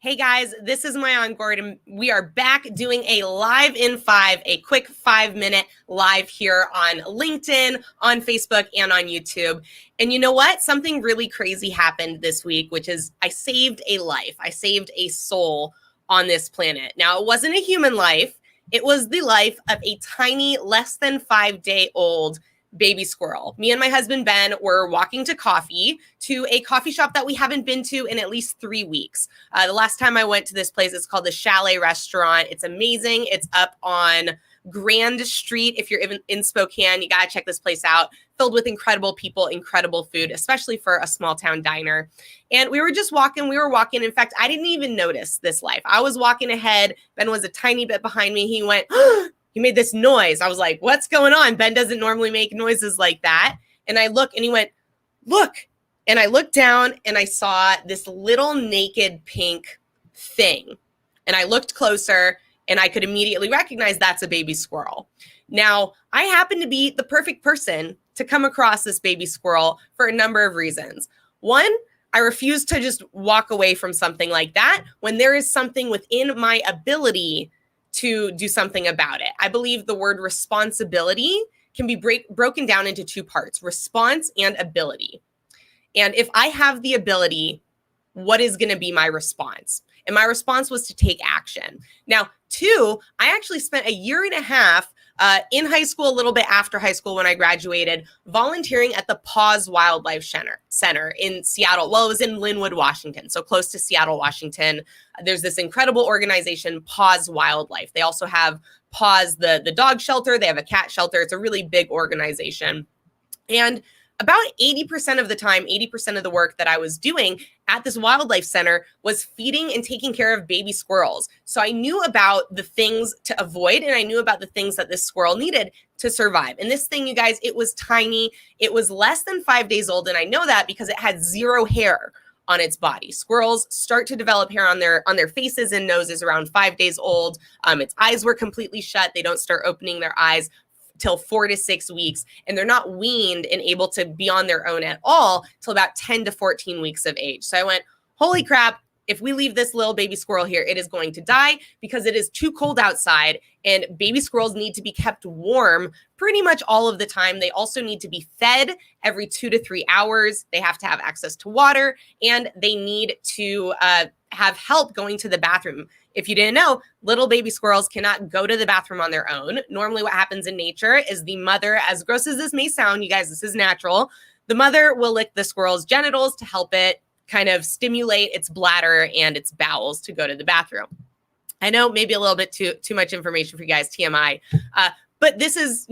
Hey guys, this is Mayan Gordon. We are back doing a live in 5, a quick 5-minute live here on LinkedIn, on Facebook, and on YouTube. And you know what? Something really crazy happened this week, which is I saved a life. I saved a soul on this planet. Now, it wasn't a human life. It was the life of a tiny, less than 5-day-old baby squirrel. Me and my husband, Ben, were walking to a coffee shop that we haven't been to in at least 3 weeks. The last time I went to this place, it's called the Chalet Restaurant. It's amazing. It's up on Grand Street. If you're in Spokane, you got to check this place out. Filled with incredible people, incredible food, especially for a small town diner. And we were just walking. We were walking. In fact, I didn't even notice this life. I was walking ahead. Ben was a tiny bit behind me. He went, he made this noise. I was like, what's going on? Ben doesn't normally make noises like that. And I look and he went, look. And I looked down and I saw this little naked pink thing. And I looked closer and I could immediately recognize that's a baby squirrel. Now, I happen to be the perfect person to come across this baby squirrel for a number of reasons. One, I refuse to just walk away from something like that when there is something within my ability to do something about it. I believe the word responsibility can be broken down into 2 parts, response and ability. And if I have the ability, what is going to be my response? And my response was to take action. Now, 2, I actually spent a year and a half in high school, a little bit after high school when I graduated, volunteering at the Paws Wildlife Center in Seattle. Well, it was in Linwood, Washington, so close to Seattle, Washington. There's this incredible organization, Paws Wildlife. They also have Paws, the dog shelter. They have a cat shelter. It's a really big organization. And about 80% of the time, 80% of the work that I was doing at this wildlife center was feeding and taking care of baby squirrels. So I knew about the things to avoid and I knew about the things that this squirrel needed to survive. And this thing, you guys, it was tiny. It was less than 5 days old. And I know that because it had 0 hair on its body. Squirrels start to develop hair on their faces and noses around 5 days old. Its eyes were completely shut. They don't start opening their eyes till 4 to 6 weeks, and they're not weaned and able to be on their own at all till about 10 to 14 weeks of age. So I went, holy crap, if we leave this little baby squirrel here, it is going to die because it is too cold outside, and baby squirrels need to be kept warm pretty much all of the time. They also need to be fed every 2 to 3 hours. They have to have access to water, and they need to have help going to the bathroom. If you didn't know, little baby squirrels cannot go to the bathroom on their own. Normally what happens in nature is the mother, as gross as this may sound, you guys, this is natural. The mother will lick the squirrel's genitals to help it kind of stimulate its bladder and its bowels to go to the bathroom. I know maybe a little bit too much information for you guys, TMI. But this is,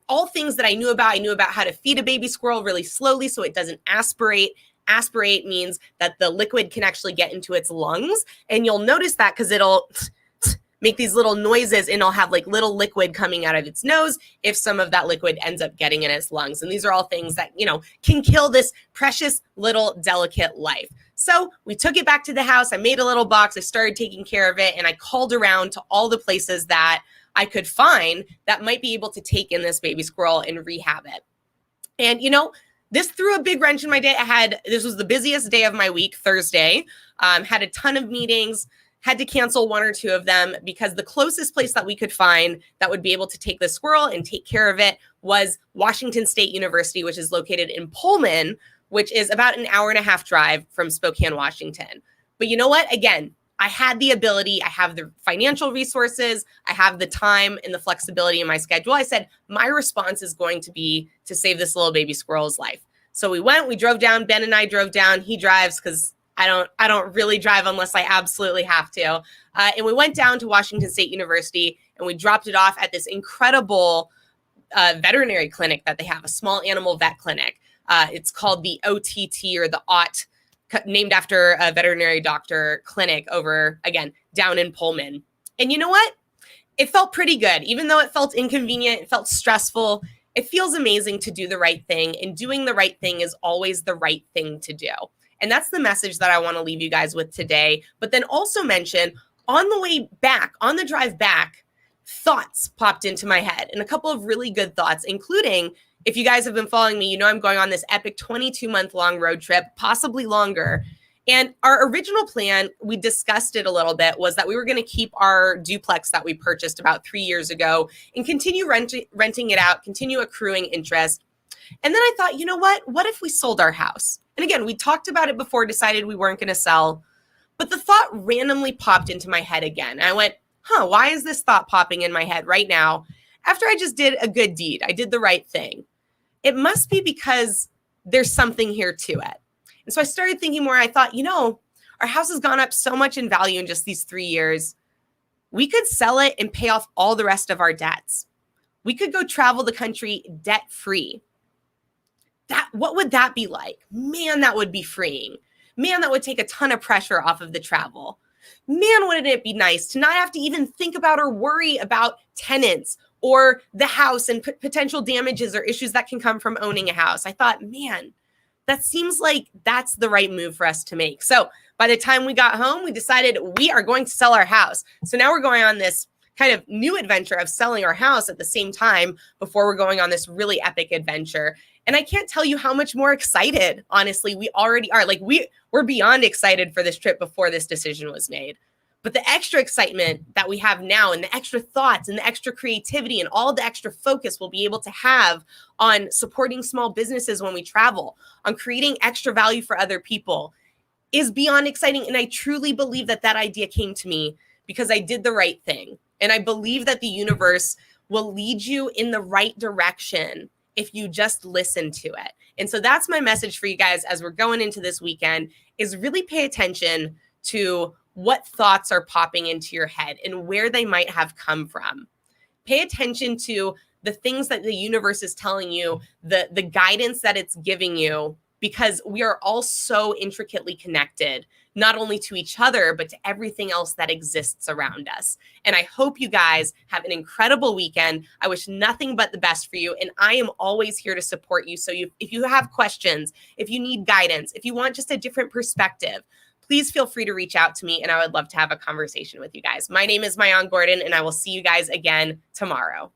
all things that I knew about. I knew about how to feed a baby squirrel really slowly so it doesn't aspirate. Aspirate means that the liquid can actually get into its lungs. And you'll notice that because it'll make these little noises and it'll have like little liquid coming out of its nose if some of that liquid ends up getting in its lungs. And these are all things that, can kill this precious little delicate life. So we took it back to the house. I made a little box. I started taking care of it. And I called around to all the places that I could find that might be able to take in this baby squirrel and rehab it. And, this threw a big wrench in my day. This was the busiest day of my week, Thursday. Had a ton of meetings, had to cancel 1 or 2 of them because the closest place that we could find that would be able to take the squirrel and take care of it was Washington State University, which is located in Pullman, which is about an hour-and-a-half drive from Spokane, Washington. But you know what? Again, I had the ability, I have the financial resources, I have the time and the flexibility in my schedule. I said, my response is going to be to save this little baby squirrel's life. So we drove down, Ben and I drove down. He drives because I don't really drive unless I absolutely have to. And we went down to Washington State University and we dropped it off at this incredible veterinary clinic that they have, a small animal vet clinic. It's called the OTT or the OTT, named after a veterinary doctor clinic over, again, down in Pullman. And you know what? It felt pretty good. Even though it felt inconvenient, it felt stressful. It feels amazing to do the right thing. And doing the right thing is always the right thing to do. And that's the message that I want to leave you guys with today. But then also mention on the way back, on the drive back, thoughts popped into my head and a couple of really good thoughts, including, if you guys have been following me, I'm going on this epic 22-month long road trip, possibly longer. And our original plan, we discussed it a little bit, was that we were going to keep our duplex that we purchased about 3 years ago and continue renting it out, continue accruing interest. And then I thought, you know what? What if we sold our house? And again, we talked about it before, decided we weren't going to sell. But the thought randomly popped into my head again. I went, why is this thought popping in my head right now? After I just did a good deed, I did the right thing. It must be because there's something here to it. And so I started thinking more. I thought, our house has gone up so much in value in just these 3 years. We could sell it and pay off all the rest of our debts. We could go travel the country debt-free. What would that be like? Man, that would be freeing. Man, that would take a ton of pressure off of the travel. Man, wouldn't it be nice to not have to even think about or worry about tenants or the house and potential damages or issues that can come from owning a house. I thought, man, that seems like that's the right move for us to make. So by the time we got home, we decided we are going to sell our house. So now we're going on this kind of new adventure of selling our house at the same time before we're going on this really epic adventure. And I can't tell you how much more excited, honestly, we already are. Like we're beyond excited for this trip before this decision was made. But the extra excitement that we have now and the extra thoughts and the extra creativity and all the extra focus we'll be able to have on supporting small businesses when we travel, on creating extra value for other people is beyond exciting. And I truly believe that that idea came to me because I did the right thing. And I believe that the universe will lead you in the right direction if you just listen to it. And so that's my message for you guys as we're going into this weekend is really pay attention to what thoughts are popping into your head and where they might have come from. Pay attention to the things that the universe is telling you, the guidance that it's giving you, because we are all so intricately connected, not only to each other, but to everything else that exists around us. And I hope you guys have an incredible weekend. I wish nothing but the best for you. And I am always here to support you. So if you have questions, if you need guidance, if you want just a different perspective, please feel free to reach out to me and I would love to have a conversation with you guys. My name is Mayan Gordon and I will see you guys again tomorrow.